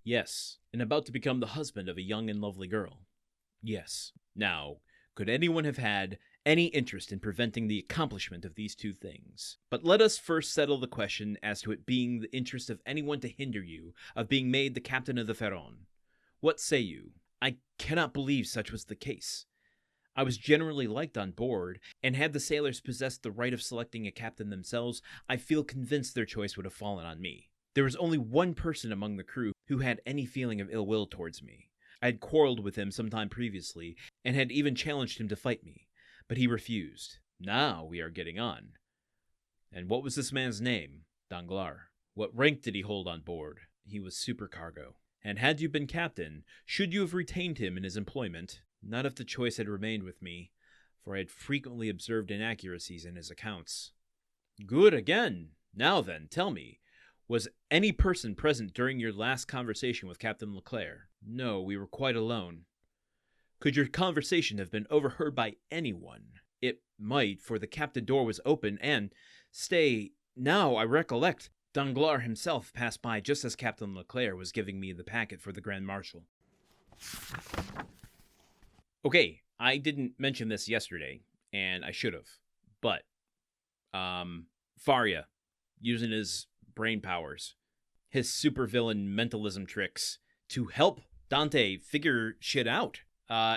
Yes, and about to become the husband of a young and lovely girl. Yes. Now, could anyone have had any interest in preventing the accomplishment of these two things? But let us first settle the question as to it being the interest of anyone to hinder you of being made the captain of the Pharaon. What say you? I cannot believe such was the case. I was generally liked on board, and had the sailors possessed the right of selecting a captain themselves, I feel convinced their choice would have fallen on me. There was only one person among the crew who had any feeling of ill will towards me. I had quarreled with him some time previously, and had even challenged him to fight me, but he refused. Now we are getting on. And what was this man's name? Danglars. What rank did he hold on board? He was supercargo. And had you been captain, should you have retained him in his employment? Not if the choice had remained with me, for I had frequently observed inaccuracies in his accounts. Good again. Now then, tell me, was any person present during your last conversation with Captain Leclerc? No, we were quite alone. Could your conversation have been overheard by anyone? It might, for the cabin door was open, and, stay, now I recollect, Danglars himself passed by just as Captain Leclerc was giving me the packet for the Grand Marshal. Okay, I didn't mention this yesterday, and I should have, but Faria, using his brain powers, his supervillain mentalism tricks to help Dante figure shit out.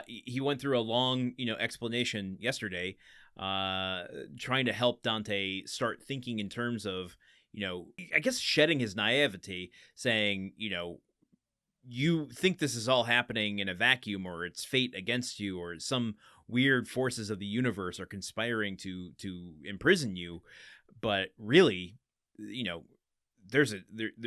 He went through a long, explanation yesterday, trying to help Dante start thinking in terms of, I guess shedding his naivety, saying, you think this is all happening in a vacuum, or it's fate against you, or some weird forces of the universe are conspiring to imprison you, but really, there's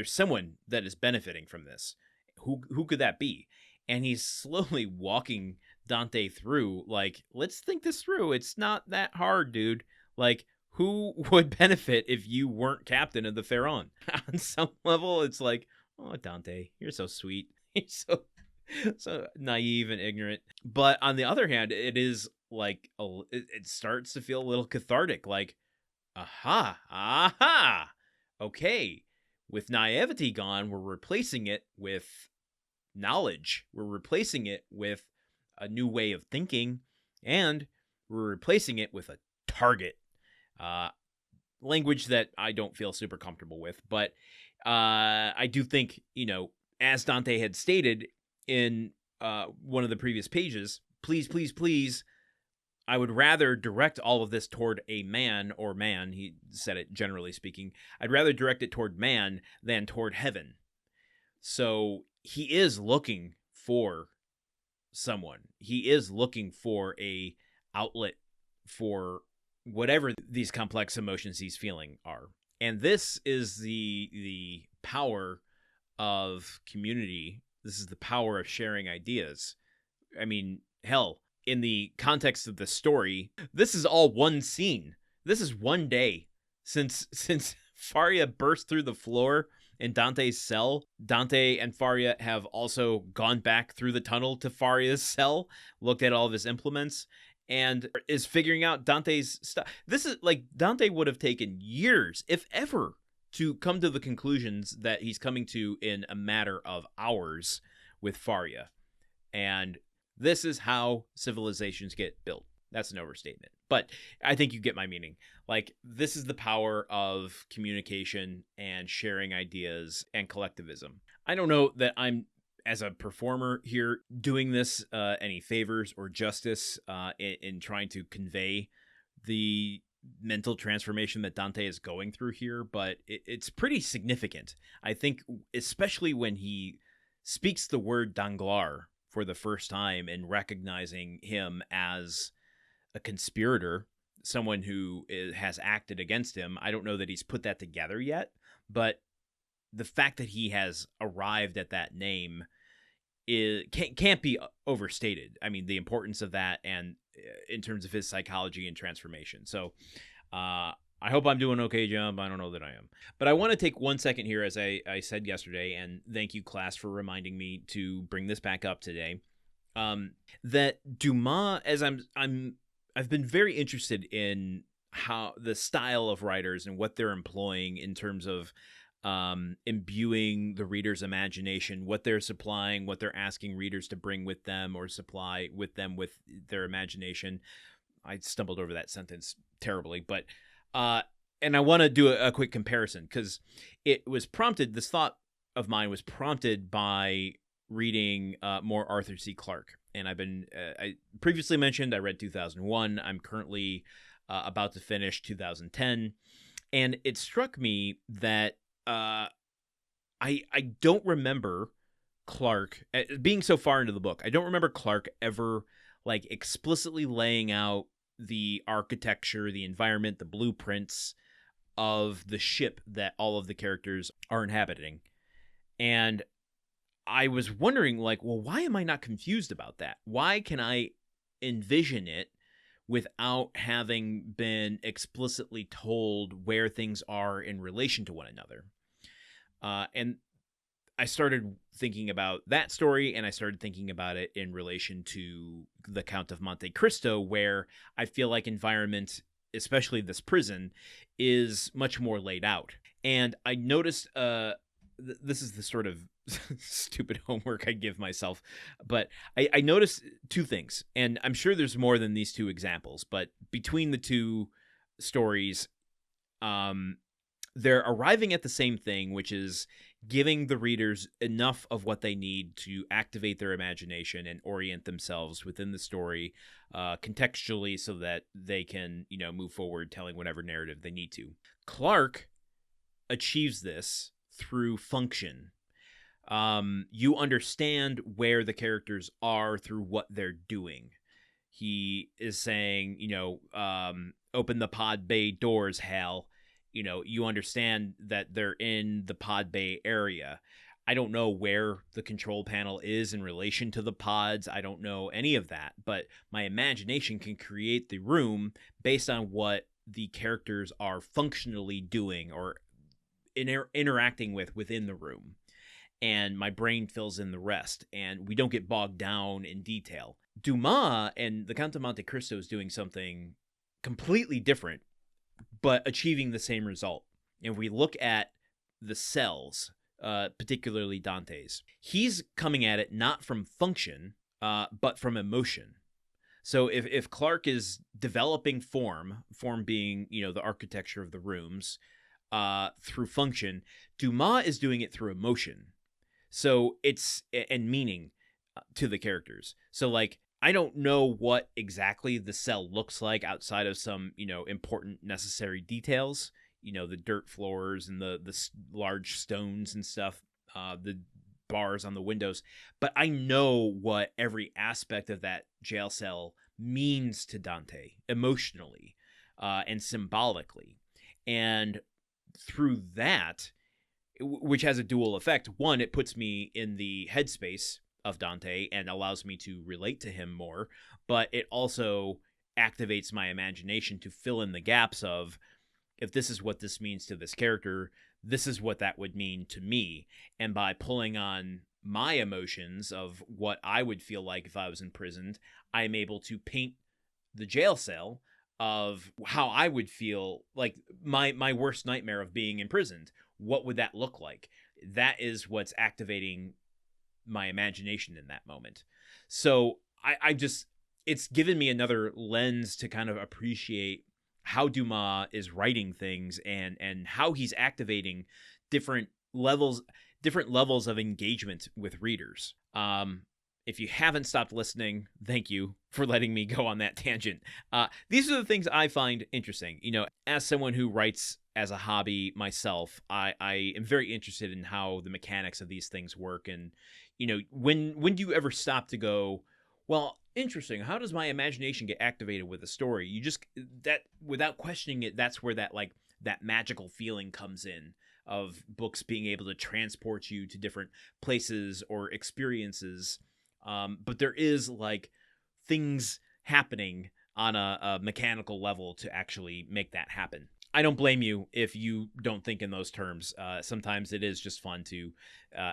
someone that is benefiting from this. Who could that be? And he's slowly walking Dante through, like, let's think this through. It's not that hard, dude. Like, who would benefit if you weren't captain of the Pharaon? On some level, it's like, oh, Dante, you're so sweet. You're so naive and ignorant. But on the other hand, it is like, it starts to feel a little cathartic. Like, aha. Okay, with naivety gone, we're replacing it with knowledge. We're replacing it with a new way of thinking, and we're replacing it with a target. Language that I don't feel super comfortable with, but I do think, as Dante had stated in one of the previous pages, please, I would rather direct all of this toward a man, or man, he said it generally speaking, I'd rather direct it toward man than toward heaven. So he is looking for someone. He is looking for a outlet for whatever these complex emotions he's feeling are. And this is the power of community. This is the power of sharing ideas. I mean, hell, in the context of the story, this is all one scene. This is one day since Faria burst through the floor in Dante's cell. Dante and Faria have also gone back through the tunnel to Faria's cell, looked at all of his implements, and is figuring out Dante's stuff. This is like, Dante would have taken years, if ever, to come to the conclusions that he's coming to in a matter of hours with Faria. And this is how civilizations get built. That's an overstatement, but I think you get my meaning. Like, this is the power of communication and sharing ideas and collectivism. I don't know that I'm, as a performer here, doing this any favors or justice in trying to convey the mental transformation that Dante is going through here, but it's pretty significant. I think, especially when he speaks the word Danglars for the first time and recognizing him as a conspirator, someone who has acted against him. I don't know that he's put that together yet, but the fact that he has arrived at that name can't be overstated. I mean, the importance of that, and in terms of his psychology and transformation. So I hope I'm doing okay, Jump. I don't know that I am. But I want to take 1 second here, as I said yesterday, and thank you, class, for reminding me to bring this back up today. That Dumas, as I've been very interested in how the style of writers and what they're employing in terms of imbuing the reader's imagination, what they're supplying, what they're asking readers to bring with them or supply with them with their imagination. I stumbled over that sentence terribly, but and I want to do a quick comparison because this thought of mine was prompted by reading more Arthur C. Clarke. And I previously mentioned I read 2001. I'm currently about to finish 2010. And it struck me that I don't remember Clarke being so far into the book. I don't remember Clarke ever like explicitly laying out the architecture, the environment, the blueprints of the ship that all of the characters are inhabiting. And I was wondering, like, well, why am I not confused about that? Why can I envision it without having been explicitly told where things are in relation to one another? And I started thinking about that story, and I started thinking about it in relation to the Count of Monte Cristo, where I feel like environment, especially this prison, is much more laid out. And I noticed, this is the sort of stupid homework I give myself, but I noticed two things, and I'm sure there's more than these two examples, but between the two stories, they're arriving at the same thing, which is giving the readers enough of what they need to activate their imagination and orient themselves within the story contextually so that they can, move forward telling whatever narrative they need to. Clarke achieves this through function. You understand where the characters are through what they're doing. He is saying, open the pod bay doors, Hal. You understand that they're in the pod bay area. I don't know where the control panel is in relation to the pods. I don't know any of that, but my imagination can create the room based on what the characters are functionally doing or interacting with within the room. And my brain fills in the rest, and we don't get bogged down in detail. Dumas and the Count of Monte Cristo is doing something completely different, but achieving the same result. And if we look at the cells, particularly Dantès, he's coming at it not from function, but from emotion. So if Clarke is developing form being, the architecture of the rooms, through function, Dumas is doing it through emotion. So and meaning to the characters. So like, I don't know what exactly the cell looks like outside of some, important necessary details, the dirt floors and the large stones and stuff, the bars on the windows. But I know what every aspect of that jail cell means to Dante emotionally and symbolically. And through that, which has a dual effect. One, it puts me in the headspace of Dante and allows me to relate to him more, but it also activates my imagination to fill in the gaps of, if this is what this means to this character, this is what that would mean to me. And by pulling on my emotions of what I would feel like if I was imprisoned, I'm able to paint the jail cell of how I would feel, like my worst nightmare of being imprisoned. What would that look like? That is what's activating my imagination in that moment. So it's given me another lens to kind of appreciate how Dumas is writing things and how he's activating different levels of engagement with readers. If you haven't stopped listening, thank you for letting me go on that tangent. These are the things I find interesting. As someone who writes as a hobby myself, I am very interested in how the mechanics of these things work. And, when do you ever stop to go, well, interesting, how does my imagination get activated with a story? You just, that without questioning it, that's where that magical feeling comes in, of books being able to transport you to different places or experiences. But there is like things happening on a mechanical level to actually make that happen. I don't blame you if you don't think in those terms. Sometimes it is just fun to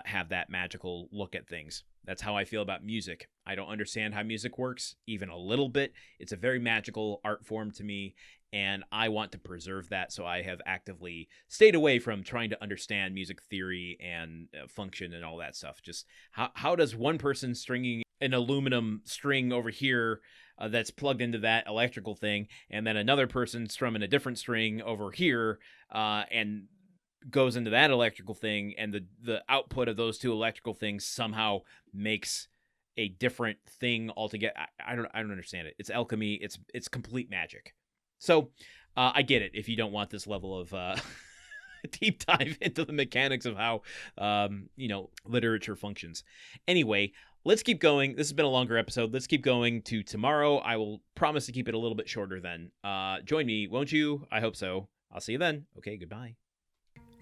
have that magical look at things. That's how I feel about music. I don't understand how music works, even a little bit. It's a very magical art form to me, and I want to preserve that, so I have actively stayed away from trying to understand music theory and function and all that stuff. Just how does one person stringing an aluminum string over here that's plugged into that electrical thing, and then another person strumming a different string over here and goes into that electrical thing, and the output of those two electrical things somehow makes a different thing altogether. I don't understand it. It's alchemy. It's complete magic. So I get it if you don't want this level of deep dive into the mechanics of how literature functions. Anyway, let's keep going. This has been a longer episode. Let's keep going to tomorrow. I will promise to keep it a little bit shorter then. Join me, won't you? I hope so. I'll see you then. Okay, goodbye.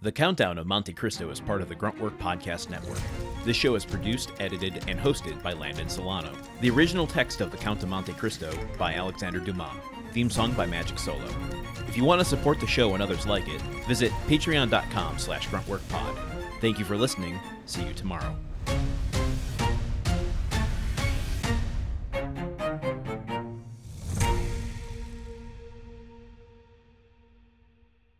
The Countdown of Monte Cristo is part of the Gruntwork Podcast Network. This show is produced, edited, and hosted by Landon Solano. The original text of The Count of Monte Cristo by Alexander Dumas. Theme song by Magic Solo. If you want to support the show and others like it, visit patreon.com/gruntworkpod. Thank you for listening. See you tomorrow.